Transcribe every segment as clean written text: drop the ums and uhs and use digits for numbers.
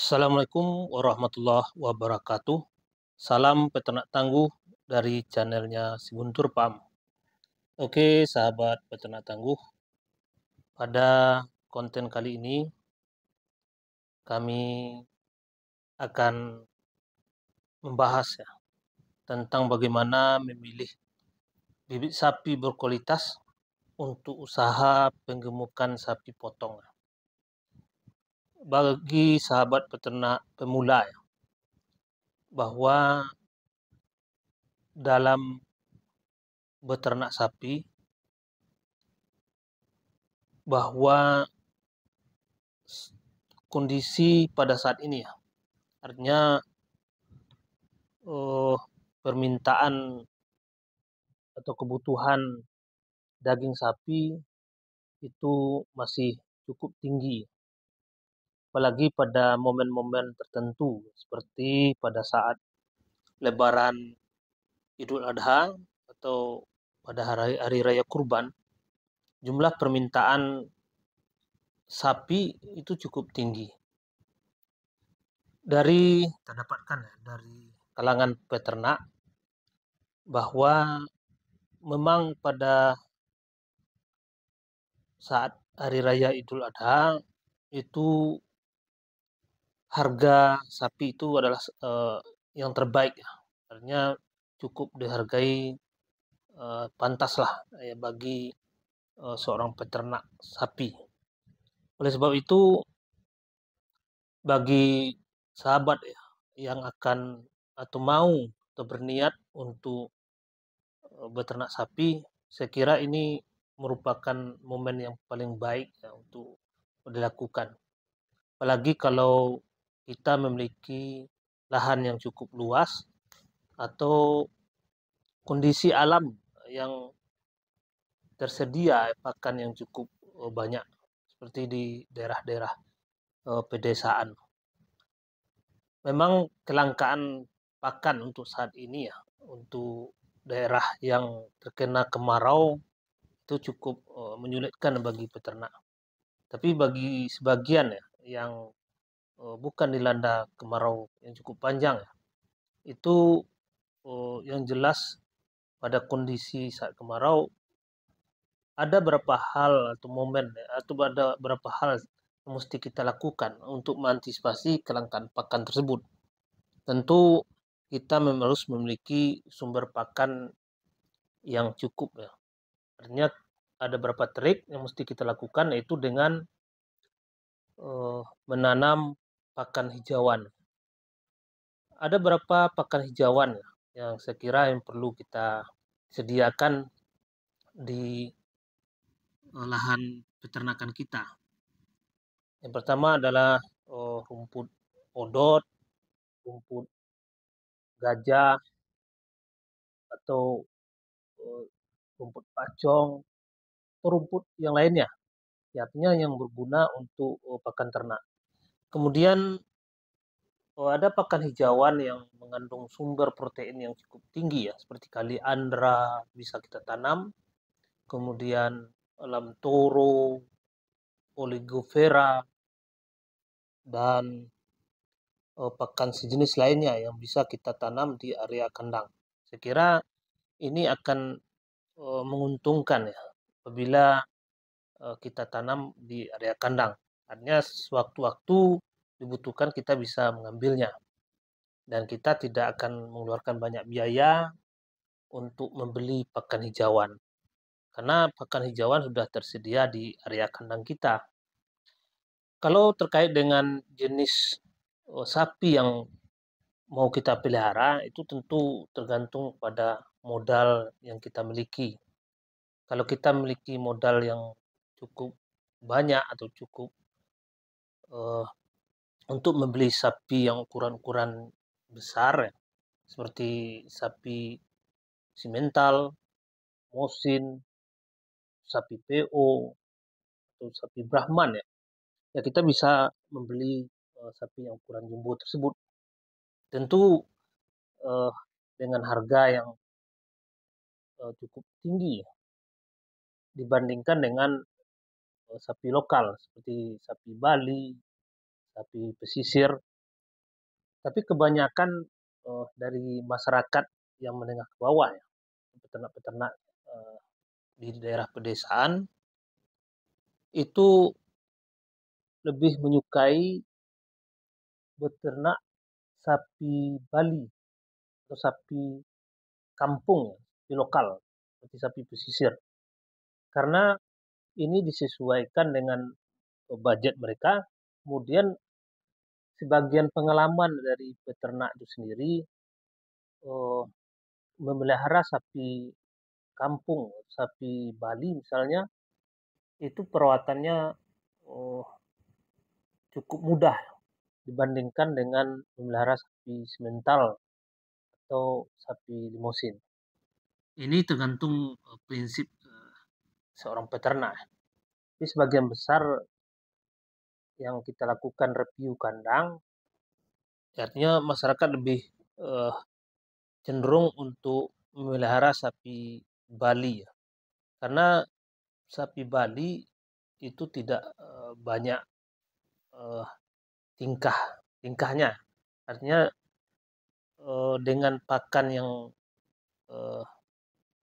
Assalamualaikum warahmatullahi wabarakatuh. Salam peternak tangguh dari channelnya Si Guntur Farm. Oke, sahabat peternak tangguh, pada konten kali ini kami akan membahas tentang bagaimana memilih bibit sapi berkualitas untuk usaha penggemukan sapi potong. Bagi sahabat peternak pemula bahwa dalam beternak sapi, bahwa kondisi pada saat ini artinya permintaan atau kebutuhan daging sapi itu masih cukup tinggi, apalagi pada momen-momen tertentu seperti pada saat Lebaran Idul Adha atau pada hari raya Kurban. Jumlah permintaan sapi itu cukup tinggi. Dari kita dapatkan dari kalangan peternak bahwa memang pada saat hari raya Idul Adha itu harga sapi itu adalah yang terbaik, artinya cukup dihargai, pantas lah bagi seorang peternak sapi. Oleh sebab itu, bagi sahabat yang akan atau mau atau berniat untuk beternak sapi, saya kira ini merupakan momen yang paling baik untuk dilakukan. Apalagi kalau kita memiliki lahan yang cukup luas atau kondisi alam yang tersedia pakan yang cukup banyak seperti di daerah-daerah pedesaan. Memang kelangkaan pakan untuk saat ini untuk daerah yang terkena kemarau itu cukup menyulitkan bagi peternak. Tapi bagi sebagian yang bukan dilanda kemarau yang cukup panjang, itu yang jelas pada kondisi saat kemarau ada beberapa hal atau momen atau ada beberapa hal yang mesti kita lakukan untuk mengantisipasi kelangkaan pakan tersebut. Tentu kita harus memiliki sumber pakan yang cukup Artinya ada beberapa trik yang mesti kita lakukan, yaitu dengan menanam pakan hijauan. Ada beberapa pakan hijauan yang saya kira yang perlu kita sediakan di lahan peternakan kita. Yang pertama adalah rumput odot, rumput gajah, atau rumput pacong, atau rumput yang lainnya. Artinya yang berguna untuk pakan ternak. Kemudian ada pakan hijauan yang mengandung sumber protein yang cukup tinggi seperti kaliandra bisa kita tanam, kemudian lam toro, oligofera, dan pakan sejenis lainnya yang bisa kita tanam di area kandang. Saya kira ini akan menguntungkan apabila kita tanam di area kandang. Artinya sewaktu-waktu dibutuhkan kita bisa mengambilnya. Dan kita tidak akan mengeluarkan banyak biaya untuk membeli pakan hijauan. Karena pakan hijauan sudah tersedia di area kandang kita. Kalau terkait dengan jenis sapi yang mau kita pelihara, itu tentu tergantung pada modal yang kita miliki. Kalau kita memiliki modal yang cukup banyak atau cukup untuk membeli sapi yang ukuran-ukuran besar seperti sapi simental, mosin, sapi PO, atau sapi Brahman ya kita bisa membeli sapi yang ukuran jumbo tersebut. Tentu dengan harga yang cukup tinggi dibandingkan dengan sapi lokal seperti sapi Bali, sapi pesisir, Tapi kebanyakan dari masyarakat yang menengah ke bawah ya, peternak-peternak di daerah pedesaan itu lebih menyukai beternak sapi Bali atau sapi kampung ya, di lokal, seperti sapi pesisir. Karena ini disesuaikan dengan budget mereka, kemudian sebagian pengalaman dari peternak itu sendiri eh, memelihara sapi kampung, sapi Bali misalnya, itu perawatannya eh, cukup mudah dibandingkan dengan memelihara sapi semental atau sapi limosin. Ini tergantung prinsip seorang peternak. Jadi sebagian besar yang kita lakukan review kandang, artinya masyarakat lebih eh, cenderung untuk memelihara sapi Bali ya. Karena sapi Bali itu tidak banyak eh, tingkahnya. Artinya dengan pakan yang eh,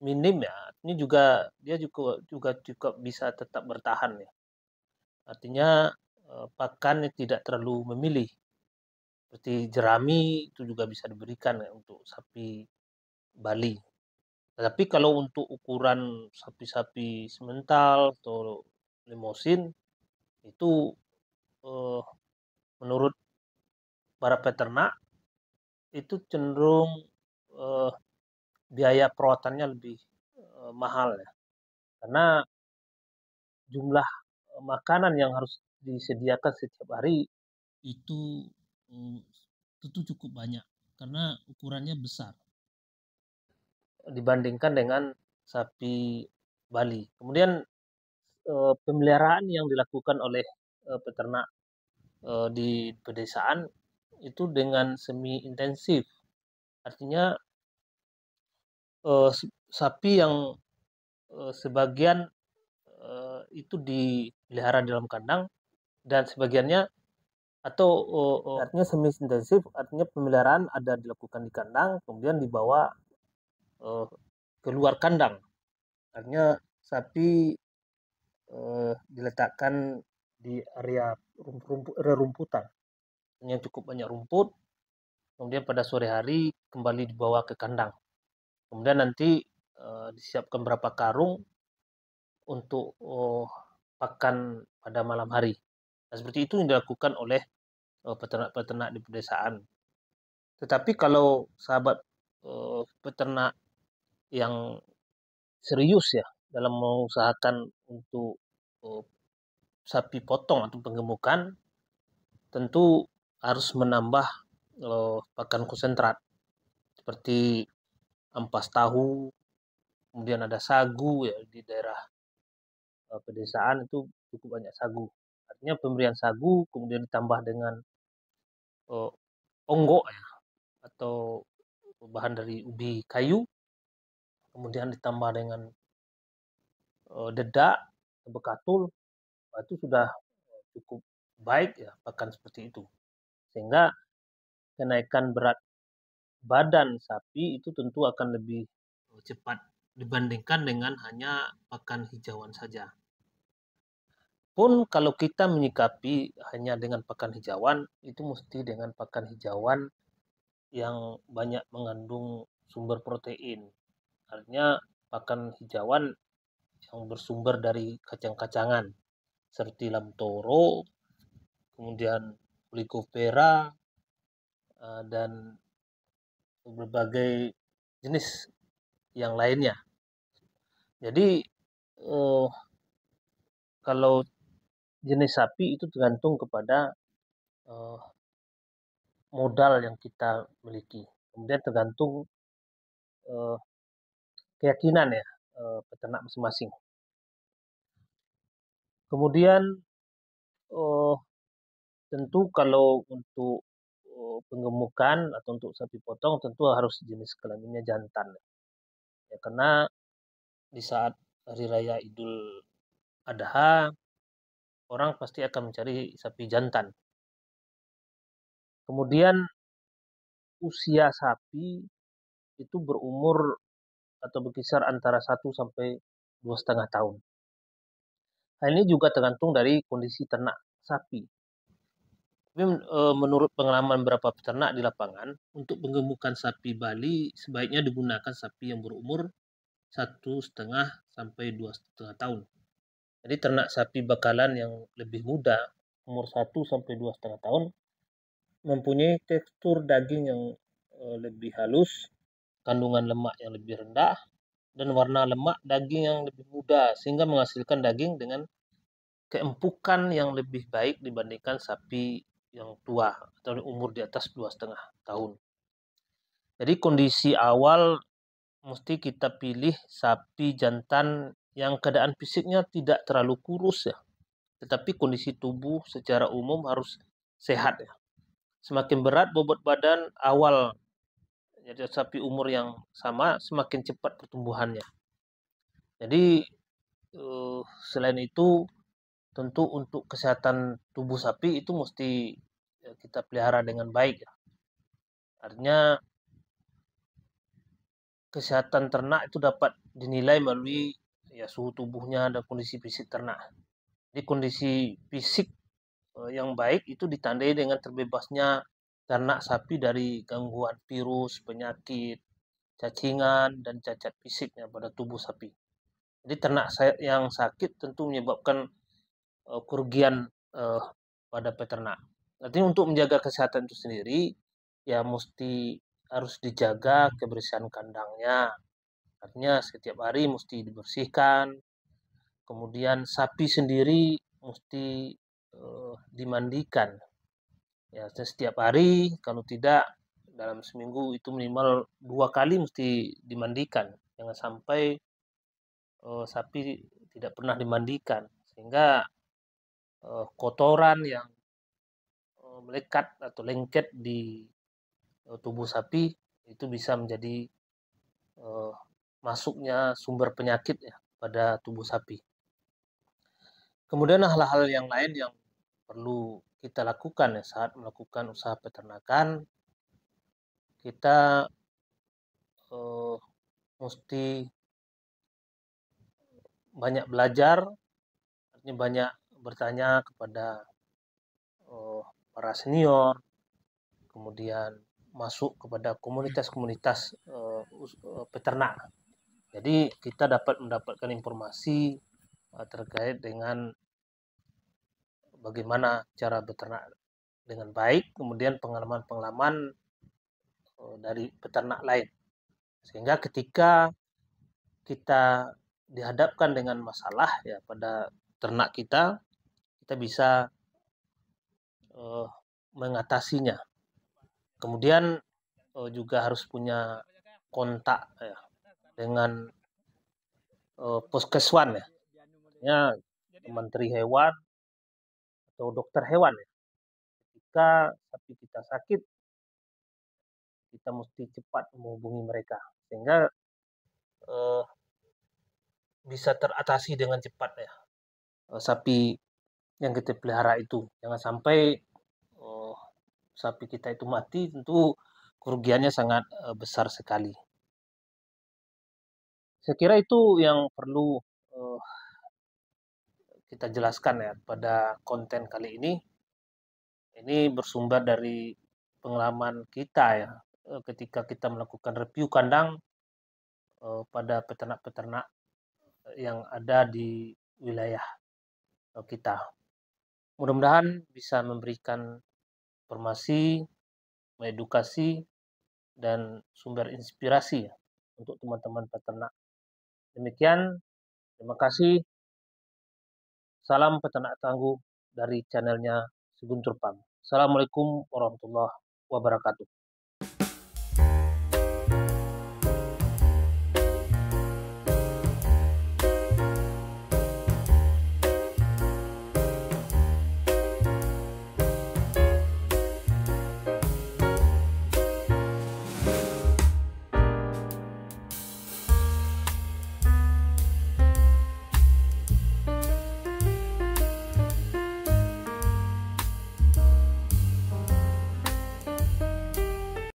minim ya, ini juga dia juga cukup bisa tetap bertahan ya. Artinya pakan tidak terlalu memilih. Seperti jerami itu juga bisa diberikan ya, untuk sapi Bali. Tapi kalau untuk ukuran sapi-sapi semental atau limosin itu eh, menurut para peternak itu cenderung eh, biaya perawatannya lebih mahal ya. Karena jumlah makanan yang harus disediakan setiap hari itu mm, tentu cukup banyak karena ukurannya besar dibandingkan dengan sapi Bali. Kemudian pemeliharaan yang dilakukan oleh peternak di pedesaan itu dengan semi intensif. Artinya sapi yang sebagian itu dipelihara di dalam kandang dan sebagiannya atau artinya semi intensif, artinya pemeliharaan ada dilakukan di kandang kemudian dibawa keluar kandang. Artinya sapi diletakkan di area rerumputan yang cukup banyak rumput, kemudian pada sore hari kembali dibawa ke kandang. Kemudian nanti disiapkan berapa karung untuk pakan pada malam hari. Nah, seperti itu yang dilakukan oleh peternak-peternak di pedesaan. Tetapi kalau sahabat peternak yang serius ya dalam mengusahakan untuk uh, sapi potong atau penggemukan, tentu harus menambah pakan konsentrat seperti ampas tahu, kemudian ada sagu ya di daerah pedesaan itu cukup banyak sagu. Artinya pemberian sagu kemudian ditambah dengan uh, onggok ya, atau bahan dari ubi kayu, kemudian ditambah dengan dedak, bekatul, itu sudah cukup baik ya pakan seperti itu. Sehingga kenaikan berat badan sapi itu tentu akan lebih cepat dibandingkan dengan hanya pakan hijauan saja. Pun kalau kita menyikapi hanya dengan pakan hijauan, itu mesti dengan pakan hijauan yang banyak mengandung sumber protein. Artinya pakan hijauan yang bersumber dari kacang-kacangan seperti lamtoro, kemudian Lycopera, dan berbagai jenis yang lainnya. Jadi eh, kalau jenis sapi itu tergantung kepada eh, modal yang kita miliki. Kemudian tergantung eh, keyakinan ya peternak masing-masing. Kemudian eh, tentu kalau untuk penggemukan atau untuk sapi potong tentu harus jenis kelaminnya jantan. Ya, karena di saat hari raya Idul Adha orang pasti akan mencari sapi jantan. Kemudian usia sapi itu berumur atau berkisar antara 1 sampai 2,5 tahun. Hal ini juga tergantung dari kondisi ternak sapi. Tapi menurut pengalaman beberapa peternak di lapangan, untuk penggemukan sapi Bali sebaiknya digunakan sapi yang berumur 1,5 sampai 2,5 tahun. Jadi ternak sapi bakalan yang lebih muda, umur 1 sampai 2,5 tahun, mempunyai tekstur daging yang lebih halus, kandungan lemak yang lebih rendah, dan warna lemak daging yang lebih muda, sehingga menghasilkan daging dengan keempukan yang lebih baik dibandingkan sapi yang tua atau umur di atas 2,5 tahun. Jadi kondisi awal mesti kita pilih sapi jantan yang keadaan fisiknya tidak terlalu kurus ya, tetapi kondisi tubuh secara umum harus sehat ya. Semakin berat bobot badan awal, jadi sapi umur yang sama semakin cepat pertumbuhannya. Jadi selain itu tentu untuk kesehatan tubuh sapi itu mesti kita pelihara dengan baik ya. Artinya kesehatan ternak itu dapat dinilai melalui ya suhu tubuhnya dan kondisi fisik ternak. Jadi kondisi fisik yang baik itu ditandai dengan terbebasnya ternak sapi dari gangguan virus, penyakit, cacingan, dan cacat fisiknya pada tubuh sapi. Jadi ternak yang sakit tentu menyebabkan kerugian pada peternak. Artinya untuk menjaga kesehatan itu sendiri, ya mesti harus dijaga kebersihan kandangnya. Artinya setiap hari mesti dibersihkan. Kemudian sapi sendiri mesti dimandikan. Ya setiap hari, kalau tidak dalam seminggu itu minimal 2 kali mesti dimandikan. Jangan sampai sapi tidak pernah dimandikan, sehingga kotoran yang melekat atau lengket di tubuh sapi itu bisa menjadi masuknya sumber penyakit ya pada tubuh sapi. Kemudian hal-hal yang lain yang perlu kita lakukan ya saat melakukan usaha peternakan, kita mesti banyak belajar, artinya banyak bertanya kepada para senior, kemudian masuk kepada komunitas-komunitas peternak. Jadi kita dapat mendapatkan informasi terkait dengan bagaimana cara beternak dengan baik, kemudian pengalaman-pengalaman dari peternak lain. Sehingga ketika kita dihadapkan dengan masalah ya pada ternak kita, kita bisa mengatasinya. Kemudian juga harus punya kontak ya, dengan puskeswan ya, menteri hewan atau dokter hewan ya. Ketika sapi kita sakit, kita mesti cepat menghubungi mereka sehingga bisa teratasi dengan cepat ya sapi yang kita pelihara itu. Jangan sampai sapi kita itu mati, tentu kerugiannya sangat besar sekali. Saya kira itu yang perlu kita jelaskan ya pada konten kali ini. Ini bersumber dari pengalaman kita ya ketika kita melakukan review kandang pada peternak-peternak yang ada di wilayah kita. Mudah-mudahan bisa memberikan informasi, mengedukasi, dan sumber inspirasi ya, untuk teman-teman peternak. Demikian, terima kasih. Salam peternak tangguh dari channelnya Seguntur Farm. Assalamualaikum warahmatullahi wabarakatuh.